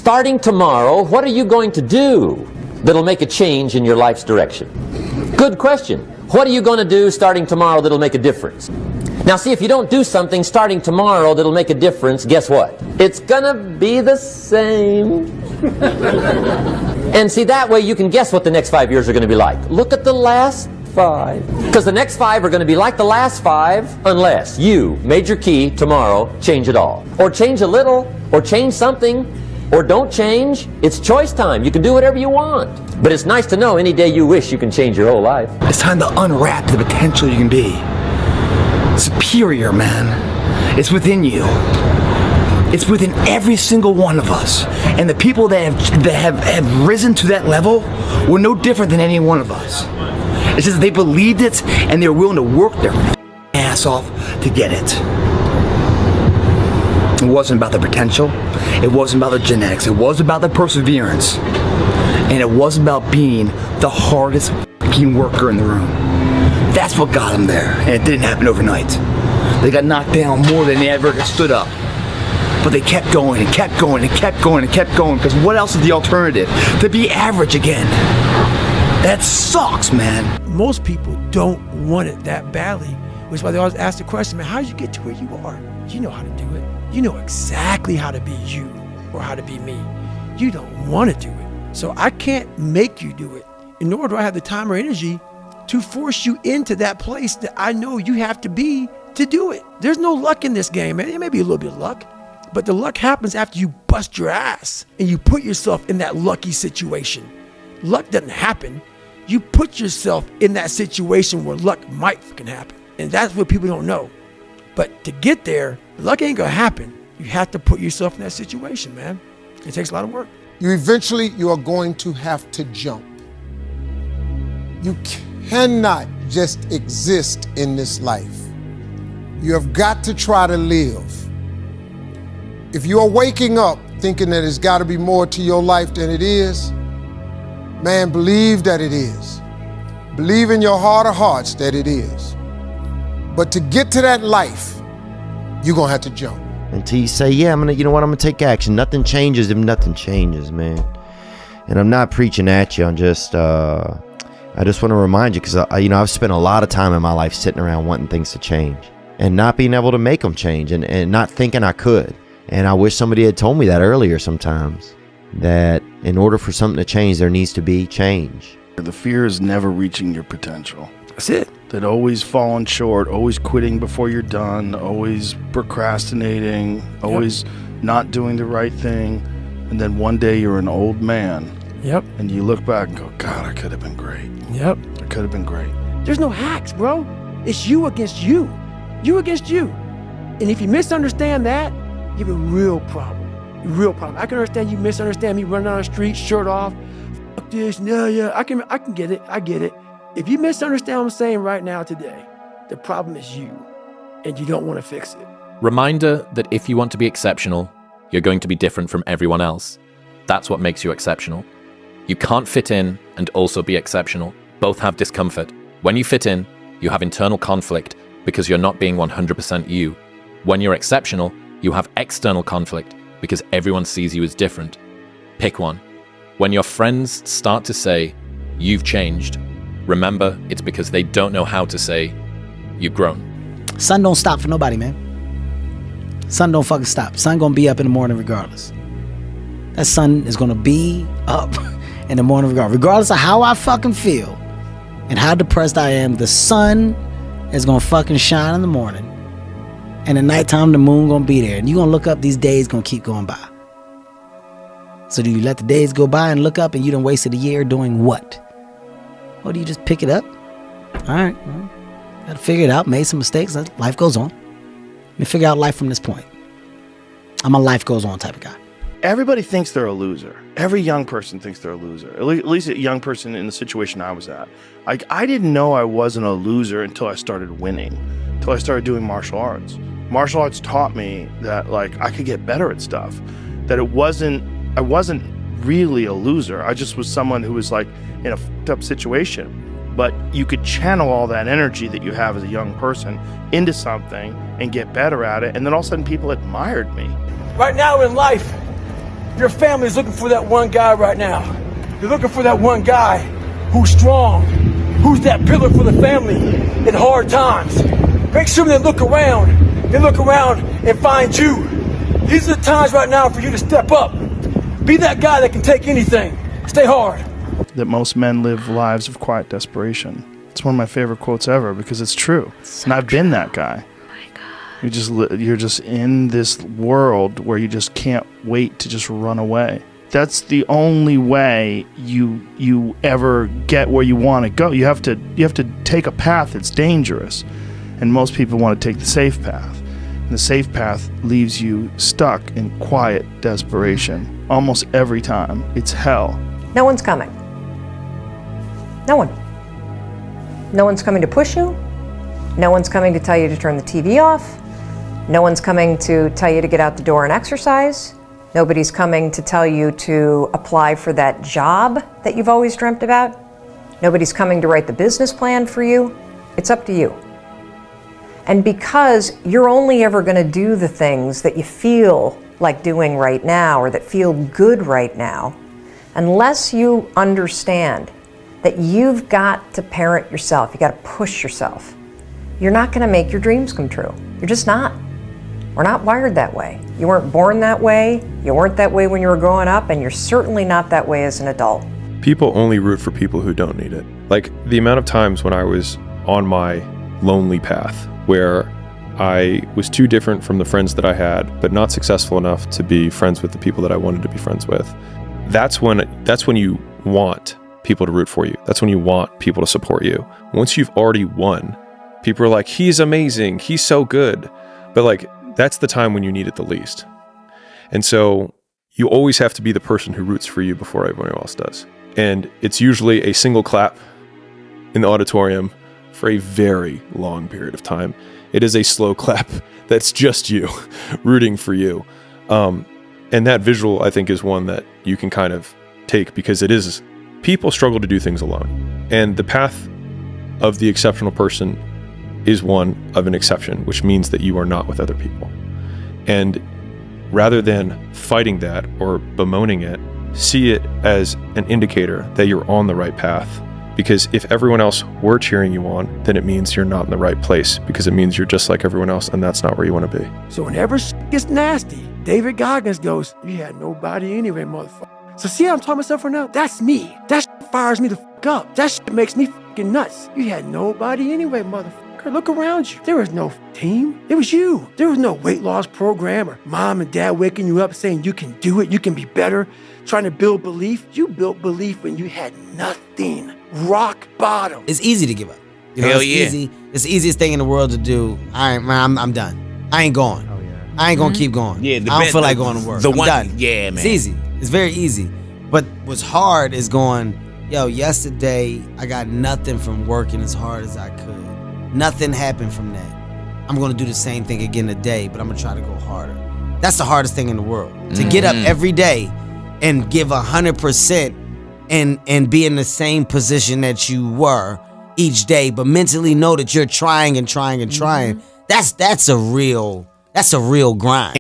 Starting tomorrow, what are you going to do that'll make a change in your life's direction? Good question. What are you going to do starting tomorrow that'll make a difference? Now see, if you don't do something starting tomorrow that'll make a difference, guess what? It's gonna be the same. And see, that way you can guess what the next 5 years are going to be like. Look at the last 5. Because the next 5 are going to be like the last 5 unless you, major key, tomorrow, change it all. Or change a little, or change something, or don't change. It's choice time. You can do whatever you want. But it's nice to know any day you wish you can change your whole life. It's time to unwrap the potential you can be. Superior, man. It's within you. It's within every single one of us. And the people that have risen to that level were no different than any one of us. It's just they believed it and they were willing to work their ass off to get it. It wasn't about the potential. It wasn't about the genetics. It was about the perseverance. And it was about being the hardest fucking worker in the room. That's what got them there. And it didn't happen overnight. They got knocked down more than they ever stood up. But they kept going and kept going and kept going and kept going, because what else is the alternative? To be average again. That sucks, man. Most people don't want it that badly, which is why they always ask the question, man, how did you get to where you are? You know how to do it. You know exactly how to be you or how to be me. You don't want to do it. So I can't make you do it. Nor do I have the time or energy to force you into that place that I know you have to be to do it. There's no luck in this game, man. There may be a little bit of luck, but the luck happens after you bust your ass and you put yourself in that lucky situation. Luck doesn't happen. You put yourself in that situation where luck might fucking happen. And that's what people don't know. But to get there, luck ain't gonna happen. You have to put yourself in that situation, man. It takes a lot of work. You are going to have to jump. You cannot just exist in this life. You have got to try to live. If you are waking up thinking that it's got to be more to your life than it is, man, believe that it is. Believe in your heart of hearts that it is. But to get to that life, you're going to have to jump. Until you say, yeah, I'm gonna take action. Nothing changes if nothing changes, man. And I'm not preaching at you. I just want to remind you, because I've spent a lot of time in my life sitting around wanting things to change and not being able to make them change, and not thinking I could. And I wish somebody had told me that earlier sometimes, that in order for something to change, there needs to be change. The fear is never reaching your potential. That's it. That always falling short, always quitting before you're done, always procrastinating, always not doing the right thing. And then one day you're an old man. Yep. And you look back and go, God, I could have been great. Yep. I could have been great. There's no hacks, bro. It's you against you. You against you. And if you misunderstand that, you have a real problem. A real problem. I can understand you misunderstand me running down the street, shirt off. Fuck this. Yeah. I can get it. I get it. If you misunderstand what I'm saying right now today, the problem is you, and you don't want to fix it. Reminder that if you want to be exceptional, you're going to be different from everyone else. That's what makes you exceptional. You can't fit in and also be exceptional. Both have discomfort. When you fit in, you have internal conflict because you're not being 100% you. When you're exceptional, you have external conflict because everyone sees you as different. Pick one. When your friends start to say, you've changed, remember it's because they don't know how to say, you've grown. Sun don't stop for nobody, man. Sun don't fucking stop. Sun gonna be up in the morning regardless. That sun is gonna be up in the morning regardless of how I fucking feel and how depressed I am. The sun is gonna fucking shine in the morning, and at nighttime the moon gonna be there, and you gonna look up, these days gonna keep going by. So do you let the days go by and look up and you done wasted a year doing what? Or do you just pick it up? All right, well, gotta figure it out, made some mistakes, life goes on. Let me figure out life from this point. I'm a life goes on type of guy. Everybody thinks they're a loser. Every young person thinks they're a loser. At least a young person in the situation I was at. Like, I didn't know I wasn't a loser until I started winning, until I started doing martial arts. Martial arts taught me that, like, I could get better at stuff. That I wasn't really a loser. I just was someone who was, like, in a fucked up situation. But you could channel all that energy that you have as a young person into something and get better at it. And then all of a sudden people admired me. Right now in life, Your family is looking for that one guy right now. They're looking for that one guy who's strong, who's that pillar for the family in hard times. Make sure they look around and find you. These are the times right now for you to step up. Be that guy that can take anything. Stay hard. That most men live lives of quiet desperation. It's one of my favorite quotes ever because it's true. And I've been that guy. You're just in this world where you just can't wait to just run away. That's the only way you ever get where you want to go. You have to take a path that's dangerous, and most people want to take the safe path. And the safe path leaves you stuck in quiet desperation almost every time. It's hell. No one's coming. No one. No one's coming to push you. No one's coming to tell you to turn the TV off. No one's coming to tell you to get out the door and exercise. Nobody's coming to tell you to apply for that job that you've always dreamt about. Nobody's coming to write the business plan for you. It's up to you. And because you're only ever going to do the things that you feel like doing right now or that feel good right now, unless you understand that you've got to parent yourself, you got to push yourself, you're not going to make your dreams come true. You're just not. We're not wired that way. You weren't born that way, you weren't that way when you were growing up, and you're certainly not that way as an adult. People only root for people who don't need it. Like the amount of times when I was on my lonely path where I was too different from the friends that I had, but not successful enough to be friends with the people that I wanted to be friends with. That's when you want people to root for you. That's when you want people to support you. Once you've already won, people are like, he's amazing, he's so good. But like, that's the time when you need it the least. And so you always have to be the person who roots for you before everyone else does. And it's usually a single clap in the auditorium for a very long period of time. It is a slow clap that's just you rooting for you. And that visual, I think, is one that you can kind of take because it is, people struggle to do things alone. And the path of the exceptional person is one of an exception, which means that you are not with other people. And rather than fighting that or bemoaning it, see it as an indicator that you're on the right path. Because if everyone else were cheering you on, then it means you're not in the right place, because it means you're just like everyone else, and that's not where you want to be. So whenever shit gets nasty, David Goggins goes, you had nobody anyway, motherfucker. So see how I'm talking myself right now? That's me. That shit fires me the fuck up. That shit makes me fucking nuts. You had nobody anyway, motherfucker. Look around you. There was no team. It was you. There was no weight loss program or mom and dad waking you up saying you can do it, you can be better, trying to build belief. You built belief when you had nothing. Rock bottom. It's easy to give up. You know, Hell it's yeah. easy. It's the easiest thing in the world to do. I'm done. I ain't going. Oh, yeah. I ain't gonna keep going. Yeah, I don't feel like going to work. I'm done. Yeah, man. It's easy. It's very easy. But what's hard is going, yo, yesterday I got nothing from working as hard as I could. Nothing happened from that. I'm gonna do the same thing again today, but I'm gonna try to go harder. That's the hardest thing in the world. To get up every day and give 100% and be in the same position that you were each day, but mentally know that you're trying and trying and trying. That's a real grind.